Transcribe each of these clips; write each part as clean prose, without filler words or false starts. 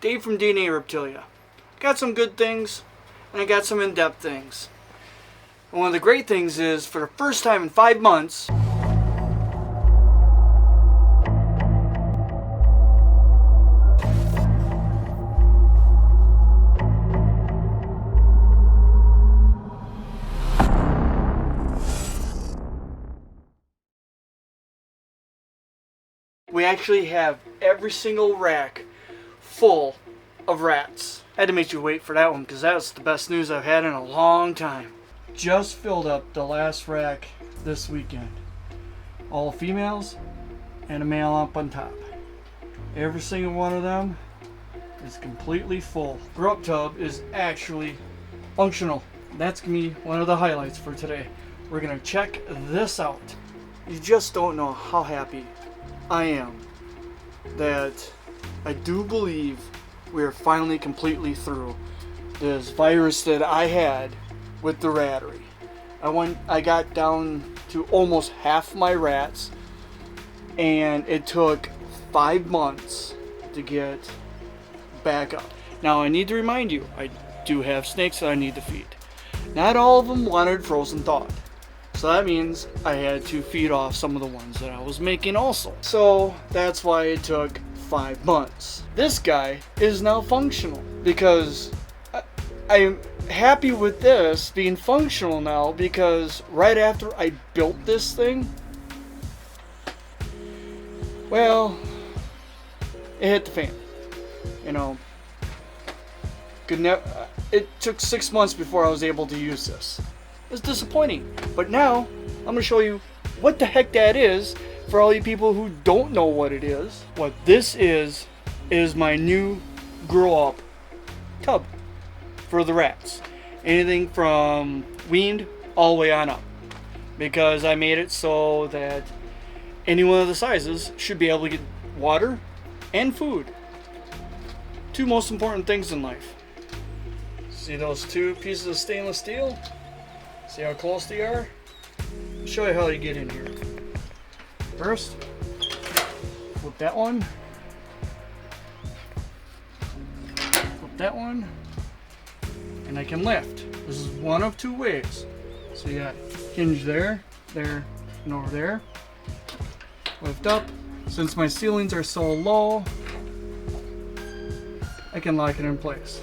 Dave from DNA Reptilia. Got some good things, and I got some in-depth things. And one of the great things is, for the first time in 5 months, we actually have every single rack full of rats. I had to make you wait for that one because that was the best news I've had in a long time. Just filled up the last rack this weekend. All females and a male up on top. Every single one of them is completely full. Grow up tub is actually functional. That's gonna be one of the highlights for today. We're gonna check this out. You just don't know how happy I am that I do believe we are finally completely through this virus that I had with the Rattery. I got down to almost half my rats, and it took 5 months to get back up. Now I need to remind you, I do have snakes that I need to feed. Not all of them wanted frozen thawed. So that means I had to feed off some of the ones that I was making also. So that's why it took 5 months. This guy is now functional because I'm happy with this being functional now, because right after I built this thing, well, it hit the fan. You know, it took 6 months before I was able to use this. It's disappointing, but now I'm going to show you what the heck that is for all you people who don't know what it is. What this is my new grow up tub for the rats. Anything from weaned all the way on up, because I made it so that any one of the sizes should be able to get water and food. Two most important things in life. See those two pieces of stainless steel? See how close they are? I'll show you how you get in here. First, flip that one. Flip that one. And I can lift. This is one of two ways. So you got hinge there, there, and over there. Lift up. Since my ceilings are so low, I can lock it in place.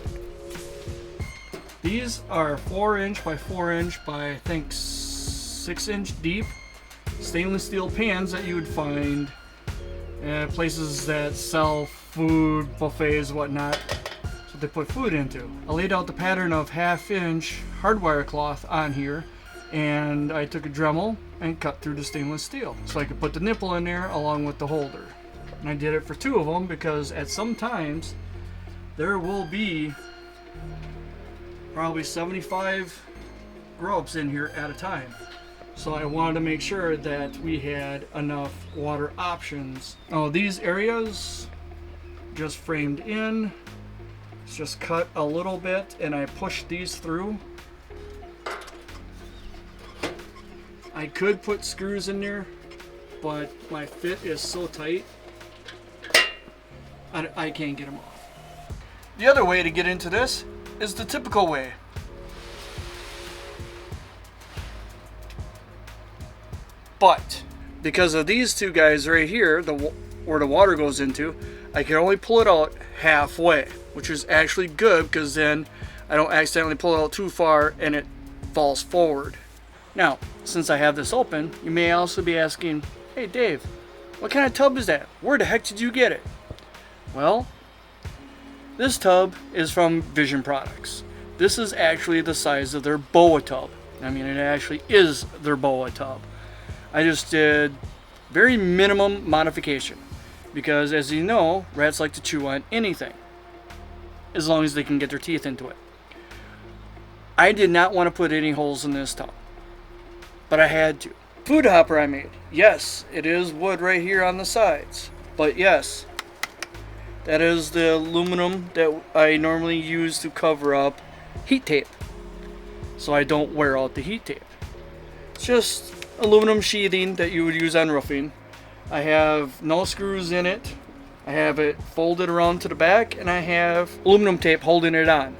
These are 4" by 4" by I think 6" deep stainless steel pans that you would find at places that sell food, buffets, whatnot. That's what they put food into. I laid out the pattern of 1/2" hardwire cloth on here, and I took a Dremel and cut through the stainless steel so I could put the nipple in there along with the holder. And I did it for 2 of them because at some times there will be probably 75 grow-ups in here at a time. So I wanted to make sure that we had enough water options. Oh, these areas just framed in. It's just cut a little bit and I pushed these through. I could put screws in there, but my fit is so tight I can't get them off. The other way to get into this is the typical way. But because of these two guys right here, where the water goes into, I can only pull it out halfway, which is actually good because then I don't accidentally pull it out too far and it falls forward. Now, since I have this open, you may also be asking, hey Dave, what kind of tub is that? Where the heck did you get it? Well, this tub is from Vision Products. This is actually the size of their boa tub. I mean, it actually is their boa tub. I just did very minimum modification because, as you know, rats like to chew on anything as long as they can get their teeth into it. I did not want to put any holes in this tub, but I had to. Food hopper I made. Yes, it is wood right here on the sides, but yes, that is the aluminum that I normally use to cover up heat tape, so I don't wear out the heat tape. It's just aluminum sheathing that you would use on roofing. I have no screws in it. I have it folded around to the back, and I have aluminum tape holding it on.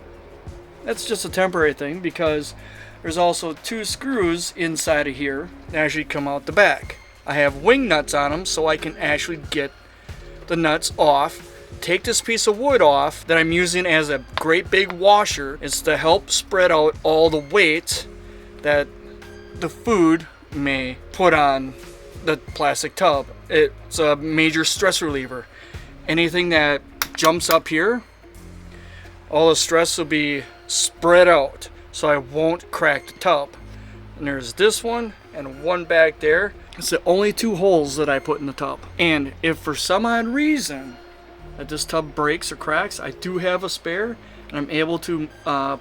That's just a temporary thing because there's also 2 screws inside of here that actually come out the back. I have wing nuts on them so I can actually get the nuts off. Take this piece of wood off that I'm using as a great big washer. It's to help spread out all the weight that the food may put on the plastic tub. It's a major stress reliever. Anything that jumps up here, all the stress will be spread out so I won't crack the tub. And there's this one and one back there. It's the only 2 holes that I put in the tub. And if for some odd reason that this tub breaks or cracks, I do have a spare, and I'm able to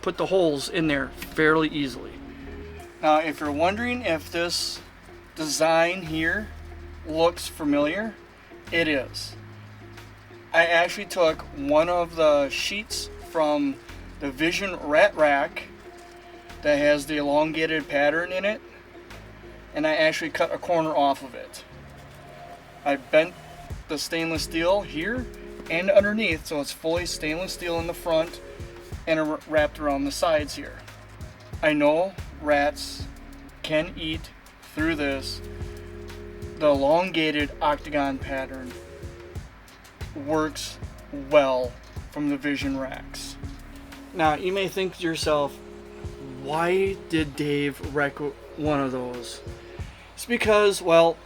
put the holes in there fairly easily. Now, if you're wondering if this design here looks familiar, it is. I actually took one of the sheets from the Vision rat rack that has the elongated pattern in it, and I actually cut a corner off of it. I bent the stainless steel here and underneath, so it's fully stainless steel in the front and wrapped around the sides here. I know rats can eat through this. The elongated octagon pattern works well from the Vision racks. Now you may think to yourself, why did Dave wreck one of those? It's because, well,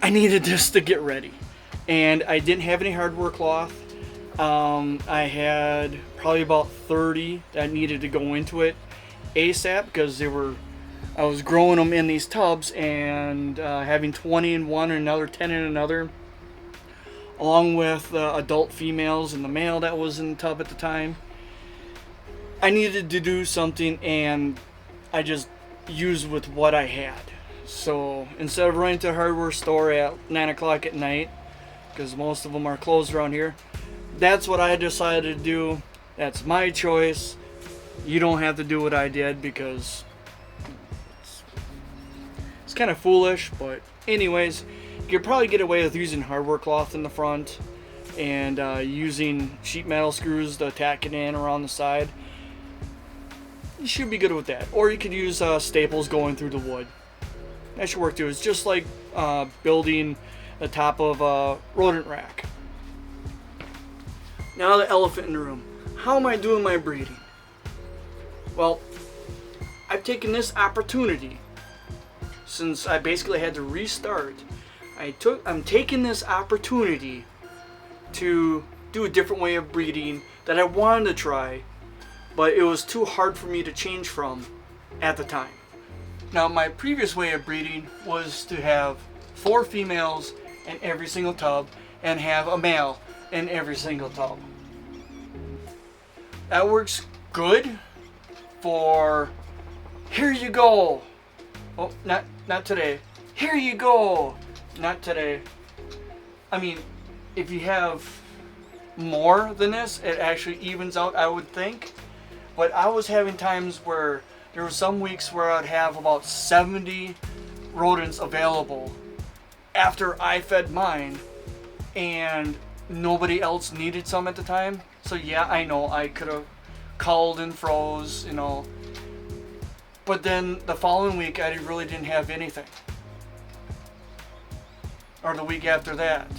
I needed this to get ready. And I didn't have any hardware cloth. I had probably about 30 that needed to go into it ASAP because I was growing them in these tubs and having 20 in one and another 10 in another, along with the adult females and the male that was in the tub at the time. I needed to do something, and I just used with what I had. So instead of running to a hardware store at 9 o'clock at night, because most of them are closed around here, that's what I decided to do. That's my choice. You don't have to do what I did because it's kind of foolish, but anyways, you could probably get away with using hardware cloth in the front and using sheet metal screws to tack it in around the side. You should be good with that. Or you could use staples going through the wood. That should work too. It's just like building the top of a rodent rack. Now the elephant in the room. How am I doing my breeding? Well, I've taken this opportunity, since I basically had to restart, I'm taking this opportunity to do a different way of breeding that I wanted to try, but it was too hard for me to change from at the time. Now, my previous way of breeding was to have 4 females in every single tub and have a male in every single tub. That works good for here you go. Oh, not today. Here you go. Not today. I mean, if you have more than this, it actually evens out, I would think. But I was having times where there were some weeks where I'd have about 70 rodents available after I fed mine, and nobody else needed some at the time. So yeah, I know I could have culled and froze, but then the following week I really didn't have anything, or the week after that.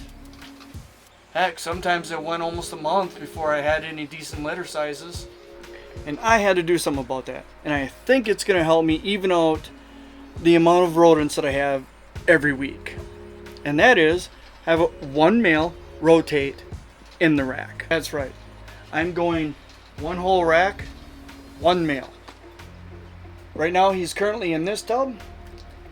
Heck, sometimes it went almost a month before I had any decent litter sizes, and I had to do something about that. And I think it's going to help me even out the amount of rodents that I have every week, and that is have one male rotate in the rack. That's right, I'm going one whole rack, one male. Right now he's currently in this tub,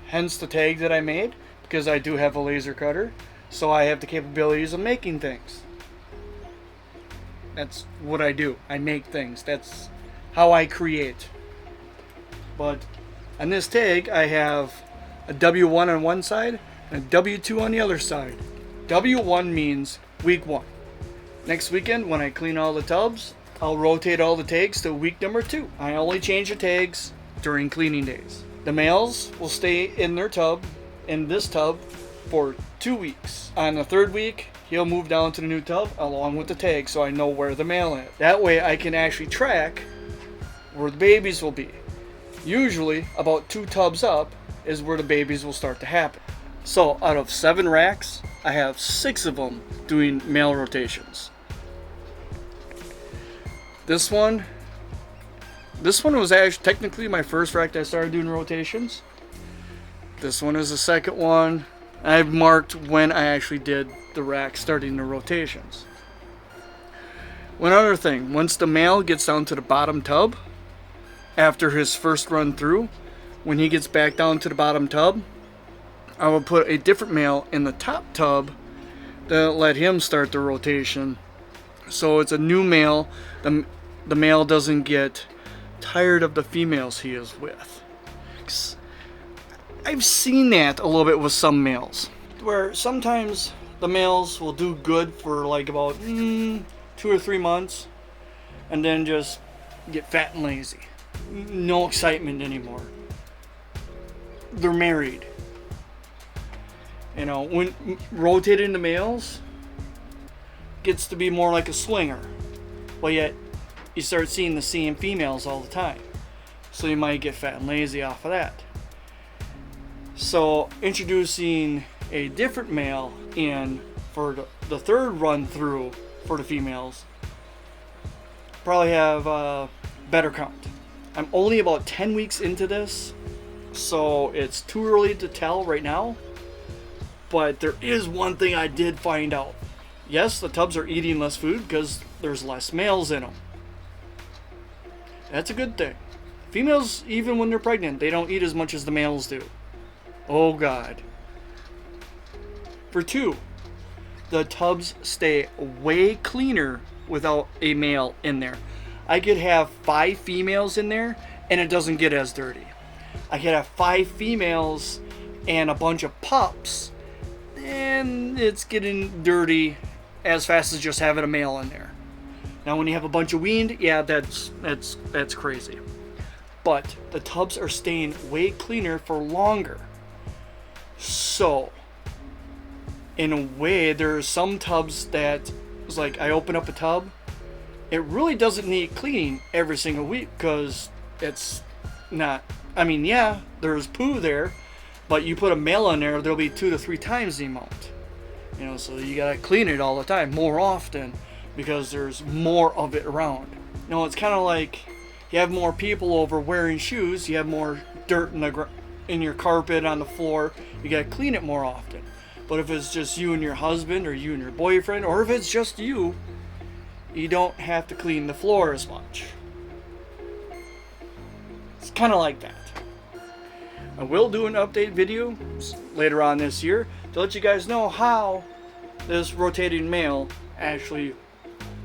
hence the tag that I made, because I do have a laser cutter, so I have the capabilities of making things. That's what I do. I make things. That's how I create. But on this tag I have a W1 on one side and a W2 on the other side. W1 means week 1. Next weekend when I clean all the tubs, I'll rotate all the tags to week number 2. I only change the tags during cleaning days. The males will stay in their tub, in this tub, for 2 weeks. On the 3rd week, he'll move down to the new tub along with the tag, so I know where the male is. That way I can actually track where the babies will be. Usually about 2 tubs up is where the babies will start to happen. So out of 7 racks, I have 6 of them doing male rotations. This one was actually technically my first rack that I started doing rotations. This one is the second one. I've marked when I actually did the rack starting the rotations. One other thing, once the male gets down to the bottom tub, after his first run through, when he gets back down to the bottom tub, I will put a different male in the top tub to let him start the rotation. So it's a new male. The male doesn't get tired of the females he is with. I've seen that a little bit with some males, where sometimes the males will do good for like about 2 or 3 months and then just get fat and lazy. No excitement anymore. They're married. You know, when rotating the males gets to be more like a swinger, but yet you start seeing the same females all the time, so you might get fat and lazy off of that. So introducing a different male in for the 3rd run through for the females probably have a better count. I'm only about 10 weeks into this, so it's too early to tell right now. But there is one thing I did find out. Yes, the tubs are eating less food because there's less males in them. That's a good thing. Females, even when they're pregnant, they don't eat as much as the males do. Oh God. For 2, the tubs stay way cleaner without a male in there. I could have 5 females in there and it doesn't get as dirty. I could have 5 females and a bunch of pups and it's getting dirty as fast as just having a male in there. Now when you have a bunch of weaned, yeah, that's crazy. But the tubs are staying way cleaner for longer. So in a way, there are some tubs that it's like I open up a tub, it really doesn't need cleaning every single week because it's not, I mean, yeah, there's poo there, but you put a male in there, there'll be 2 to 3 times the amount. You know, so you gotta clean it all the time, more often, because there's more of it around. You know, it's kind of like you have more people over wearing shoes, you have more dirt in your carpet on the floor, you gotta clean it more often. But if it's just you and your husband, or you and your boyfriend, or if it's just you, you don't have to clean the floor as much. It's kind of like that. I will do an update video later on this year to let you guys know how this rotating male actually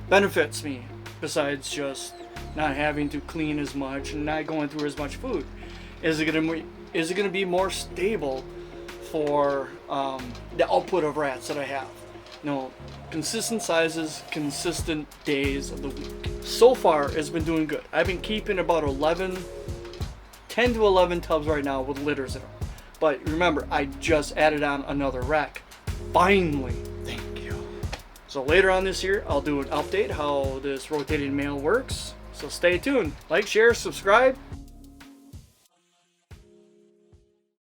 benefits me, besides just not having to clean as much and not going through as much food. Is it gonna be more stable for the output of rats that I have? You know, consistent sizes, consistent days of the week. So far, it's been doing good. I've been keeping about 10 to 11 tubs right now with litters in them. But remember, I just added on another rack. Finally, thank you. So later on this year, I'll do an update how this rotating male works. So stay tuned. Like, share, subscribe.